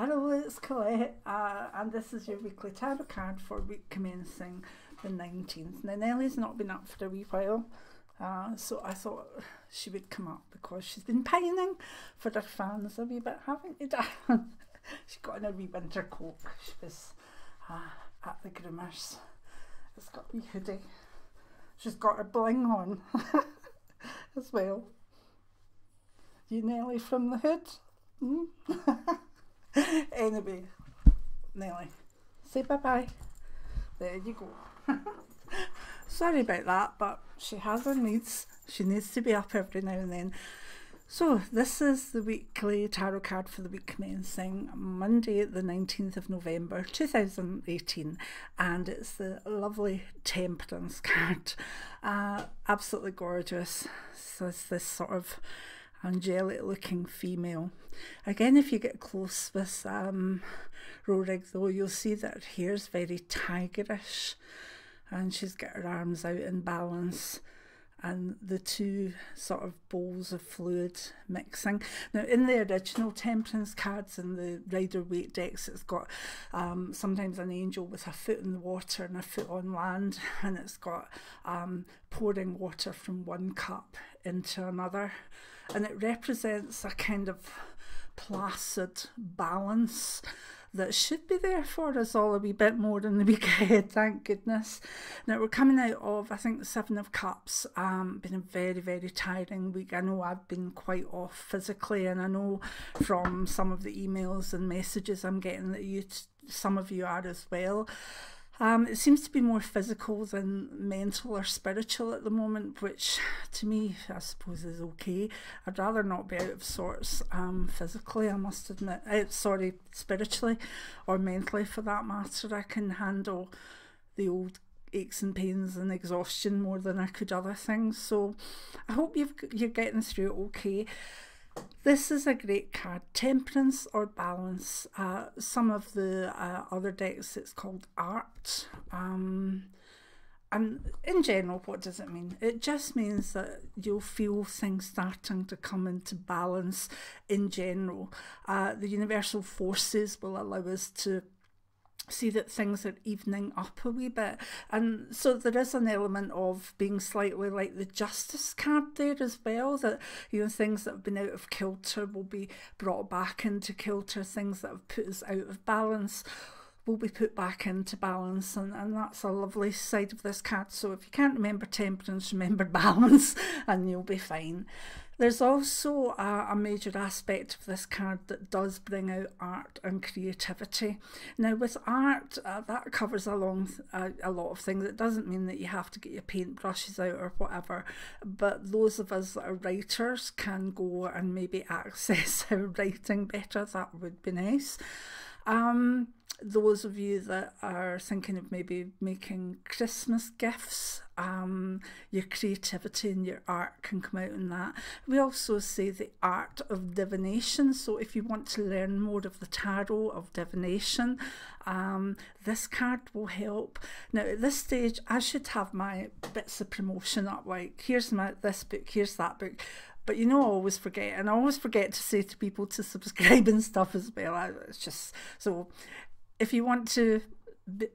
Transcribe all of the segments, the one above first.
Hello, it's Colette, and this is your weekly tarot card for week commencing the 19th. Now, Nellie's not been up for a wee while, so I thought she would come up because she's been pining for her fans a wee bit, haven't you, darling? She got in a wee winter coat. She was at the groomers. It's got a wee hoodie. She's got her bling on as well. You Nellie from the hood? Anyway, Nellie, say bye-bye. There you go. Sorry about that, but she has her needs. She needs to be up every now and then. So this is the weekly tarot card for the week commencing Monday the 19th of November 2018, and it's the lovely Temperance card. Absolutely gorgeous. So it's this sort of angelic looking female. Again, if you get close with Rorig though, you'll see that her hair's very tigerish and she's got her arms out in balance and the two sort of bowls of fluid mixing. Now in the original Temperance cards in the Rider-Waite decks, it's got sometimes an angel with a foot in the water and a foot on land, and it's got pouring water from one cup into another, and it represents a kind of placid balance that should be there for us all a wee bit more in the week ahead, thank goodness. Now we're coming out of, I think, the Seven of Cups. Been a very, very tiring week. I know I've been quite off physically, and I know from some of the emails and messages I'm getting that some of you are as well. It seems to be more physical than mental or spiritual at the moment, which to me, I suppose, is okay. I'd rather not be out of sorts physically, I must admit. Sorry, spiritually or mentally for that matter. I can handle the old aches and pains and exhaustion more than I could other things. So I hope you're getting through it okay. This is a great card, Temperance or Balance. Some of the other decks it's called Art. And in general, what does it mean? It just means that you'll feel things starting to come into balance in general. The universal forces will allow us to see that things are evening up a wee bit, and so there is an element of being slightly like the Justice card there as well, that things that have been out of kilter will be brought back into kilter, things that have put us out of balance will be put back into balance, and that's a lovely side of this card. So if you can't remember Temperance, remember Balance and you'll be fine. There's also a major aspect of this card that does bring out art and creativity. Now with art, that covers a lot of things. It doesn't mean that you have to get your paintbrushes out or whatever, but those of us that are writers can go and maybe access our writing better. That would be nice. Those of you that are thinking of maybe making Christmas gifts, your creativity and your art can come out in that. We also say the art of divination. So if you want to learn more of the tarot of divination, this card will help. Now at this stage, I should have my bits of promotion up, like here's this book, here's that book. But I always forget, and I always forget to say to people to subscribe and stuff as well. It's just, so if you want to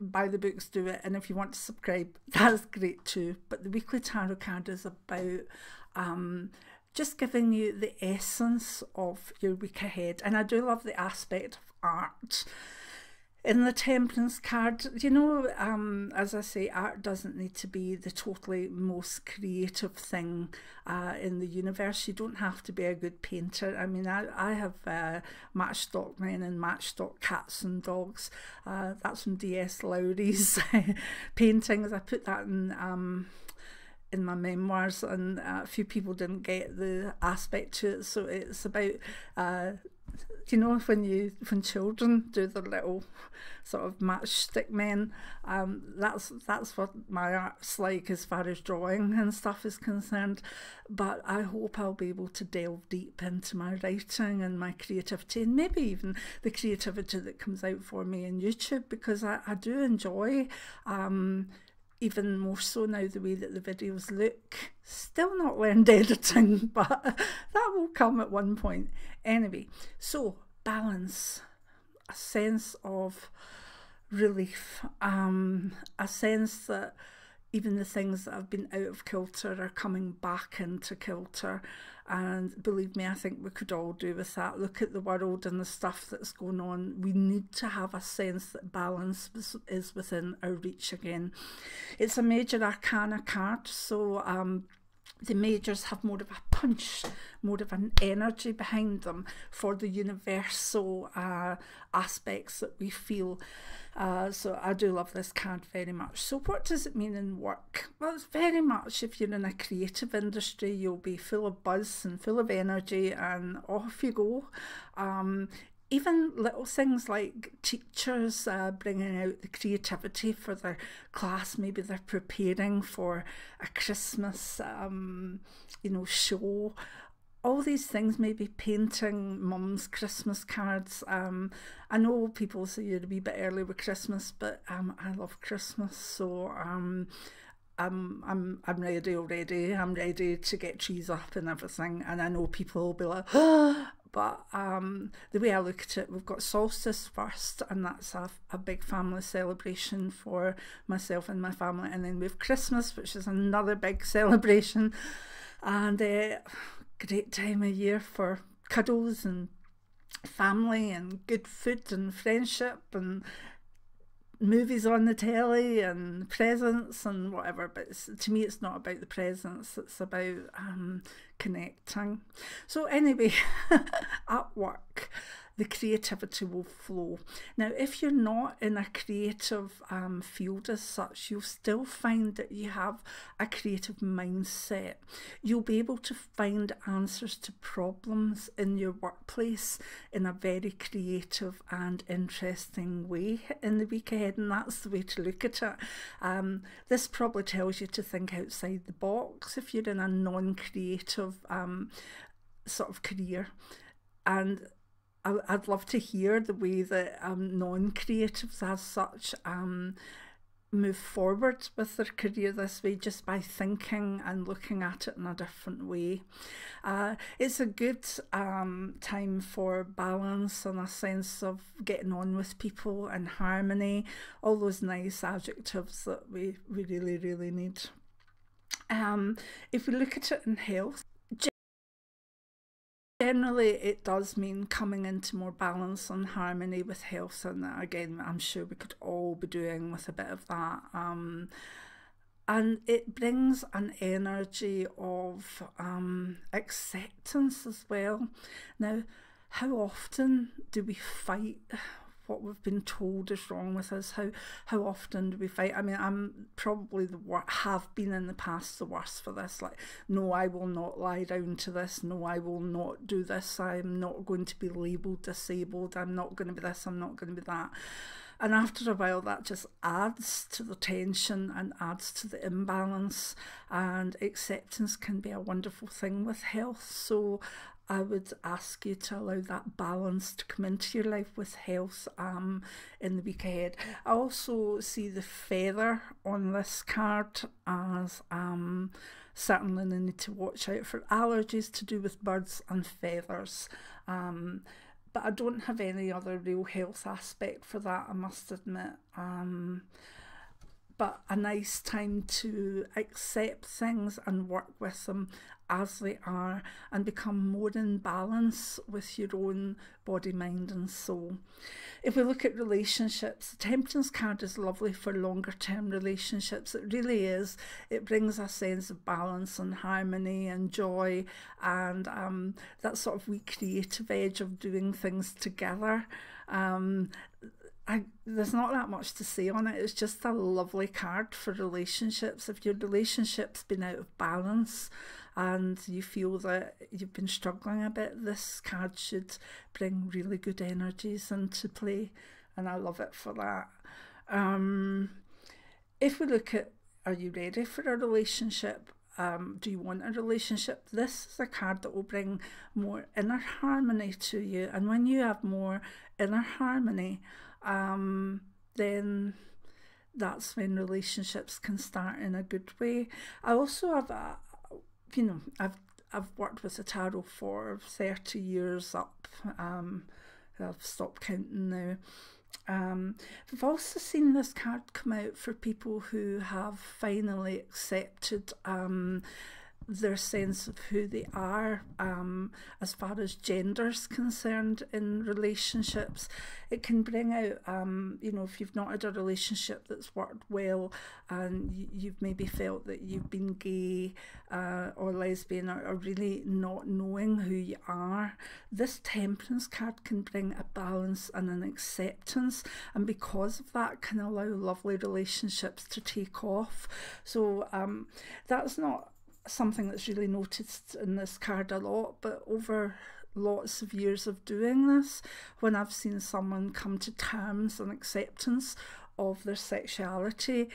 buy the books, do it, and if you want to subscribe, that's great too. But the weekly tarot card is about just giving you the essence of your week ahead, and I do love the aspect of art in the Temperance card. As I say, art doesn't need to be the totally most creative thing in the universe. You don't have to be a good painter. I mean, I have matchstock men and matchstock cats and dogs. That's from D.S. Lowry's paintings. I put that in my memoirs, and a few people didn't get the aspect to it. So it's about when children do their little sort of matchstick men, that's what my art's like as far as drawing and stuff is concerned. But I hope I'll be able to delve deep into my writing and my creativity, and maybe even the creativity that comes out for me in YouTube, because I do enjoy even more so now the way that the videos look. Still not learned editing, but that will come at one point. Anyway, so balance. a sense of relief, a sense that even the things that have been out of kilter are coming back into kilter. And believe me, I think we could all do with that. Look at the world and the stuff that's going on. We need to have a sense that balance is within our reach again. It's a major arcana card, so the majors have more of a punch, more of an energy behind them for the universal aspects that we feel. So I do love this card very much. So what does it mean in work? Well, it's very much, if you're in a creative industry, you'll be full of buzz and full of energy, and off you go. Even little things like teachers bringing out the creativity for their class. Maybe they're preparing for a Christmas, you know, show. All these things, maybe painting mum's Christmas cards. I know people say you're a wee bit early with Christmas, but I love Christmas, so I'm ready already. I'm ready to get trees up and everything. And I know people will be like, oh, but the way I look at it, we've got solstice first, and that's a big family celebration for myself and my family. And then we have Christmas, which is another big celebration. And great time of year for cuddles and family and good food and friendship and movies on the telly and presents and whatever. But to me, it's not about the presents, it's about connecting. So anyway, at work, the creativity will flow. Now, if you're not in a creative field as such, you'll still find that you have a creative mindset. You'll be able to find answers to problems in your workplace in a very creative and interesting way in the week ahead, and that's the way to look at it. This probably tells you to think outside the box if you're in a non-creative sort of career. And I'd love to hear the way that non-creatives as such move forward with their career this way, just by thinking and looking at it in a different way. It's a good time for balance and a sense of getting on with people and harmony, all those nice adjectives that we really, really need. If we look at it in health, generally, it does mean coming into more balance and harmony with health, and again, I'm sure we could all be doing with a bit of that. And it brings an energy of acceptance as well. Now, how often do we fight what we've been told is wrong with us? How often do we fight? I mean, I'm probably have been in the past the worst for this. Like, no, I will not lie down to this. No, I will not do this. I'm not going to be labelled disabled. I'm not going to be this. I'm not going to be that. And after a while, that just adds to the tension and adds to the imbalance. And acceptance can be a wonderful thing with health. So I would ask you to allow that balance to come into your life with health in the week ahead. I also see the feather on this card as certainly they need to watch out for allergies to do with birds and feathers. But I don't have any other real health aspect for that, I must admit. But a nice time to accept things and work with them as they are and become more in balance with your own body, mind and soul. If we look at relationships, the Temperance card is lovely for longer term relationships. It really is. It brings a sense of balance and harmony and joy, and that sort of wee creative edge of doing things together. There's not that much to say on it. It's just a lovely card for relationships. If your relationship's been out of balance and you feel that you've been struggling a bit, this card should bring really good energies into play, and I love it for that. If we look at, are you ready for a relationship? Do you want a relationship? This is a card that will bring more inner harmony to you, and when you have more inner harmony, then that's when relationships can start in a good way. I also have I've worked with the tarot for 30 years up, I've stopped counting now. We've also seen this card come out for people who have finally accepted their sense of who they are as far as gender's concerned in relationships. It can bring out, you know, if you've not had a relationship that's worked well and you've maybe felt that you've been gay or lesbian or really not knowing who you are, this Temperance card can bring a balance and an acceptance, and because of that can allow lovely relationships to take off. So that's not something that's really noticed in this card a lot, but over lots of years of doing this, when I've seen someone come to terms and acceptance of their sexuality,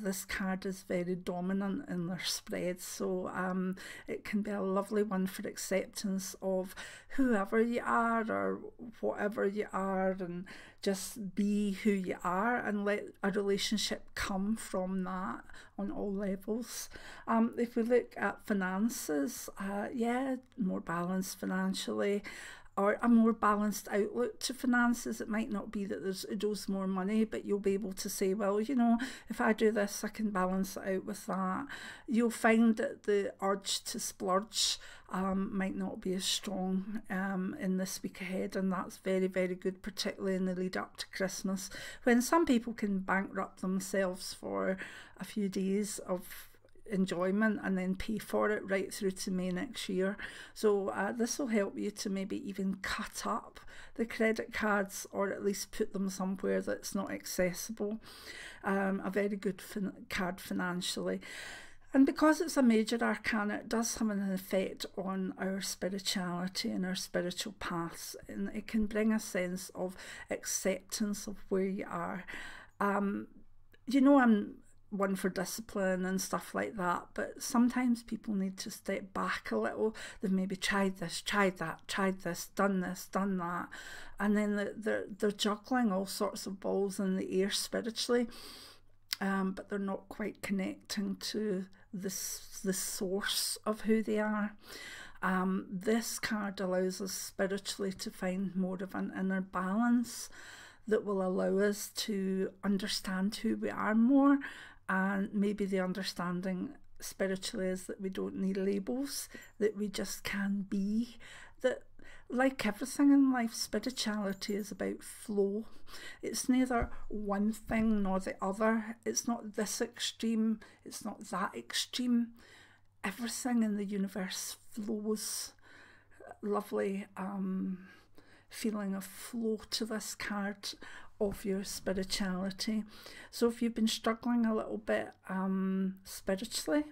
this card is very dominant in their spread. So it can be a lovely one for acceptance of whoever you are or whatever you are, and just be who you are and let a relationship come from that on all levels. If we look at finances, yeah, more balanced financially, or a more balanced outlook to finances. It might not be that there's oodles more money, but you'll be able to say, well, you know, if I do this, I can balance it out with that. You'll find that the urge to splurge might not be as strong in this week ahead, and that's very, very good, particularly in the lead up to Christmas, when some people can bankrupt themselves for a few days of enjoyment and then pay for it right through to May next year. So this will help you to maybe even cut up the credit cards, or at least put them somewhere that's not accessible. A very good card financially. And because it's a major arcana, it does have an effect on our spirituality and our spiritual paths, and it can bring a sense of acceptance of where you are. You know, I'm one for discipline and stuff like that, but sometimes people need to step back a little. They've maybe tried this, tried that, tried this, done that, and then they're juggling all sorts of balls in the air spiritually, but they're not quite connecting to the source of who they are. This card allows us spiritually to find more of an inner balance that will allow us to understand who we are more. And maybe the understanding spiritually is that we don't need labels, that we just can be. That, like everything in life, spirituality is about flow. It's neither one thing nor the other. It's not this extreme, it's not that extreme. Everything in the universe flows. Lovely feeling of flow to this card of your spirituality. So if you've been struggling a little bit spiritually,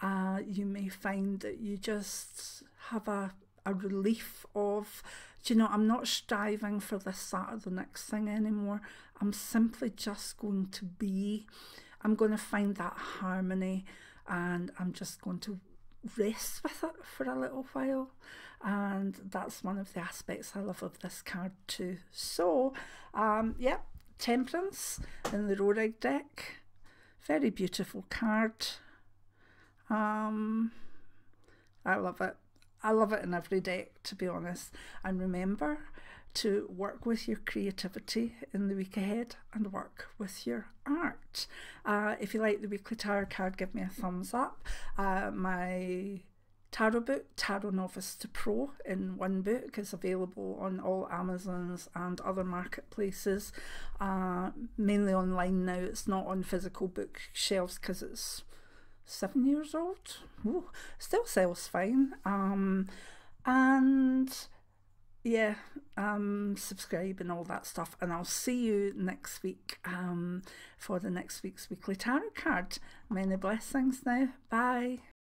you may find that you just have a relief of, do you know, I'm not striving for this, that or the next thing anymore. I'm simply just going to be. I'm going to find that harmony, and I'm just going to rest with it for a little while. And that's one of the aspects I love of this card too. So yeah, Temperance in the Rorig deck, very beautiful card. I love it. I love it in every deck, to be honest. And remember to work with your creativity in the week ahead and work with your art. If you like the weekly tarot card, give me a thumbs up. My tarot book, Tarot Novice to Pro in one book, is available on all Amazons and other marketplaces, mainly online now. It's not on physical bookshelves because it's 7 years old. Ooh, still sells fine. And yeah, subscribe and all that stuff, and I'll see you next week for the next week's weekly tarot card. Many blessings now. Bye.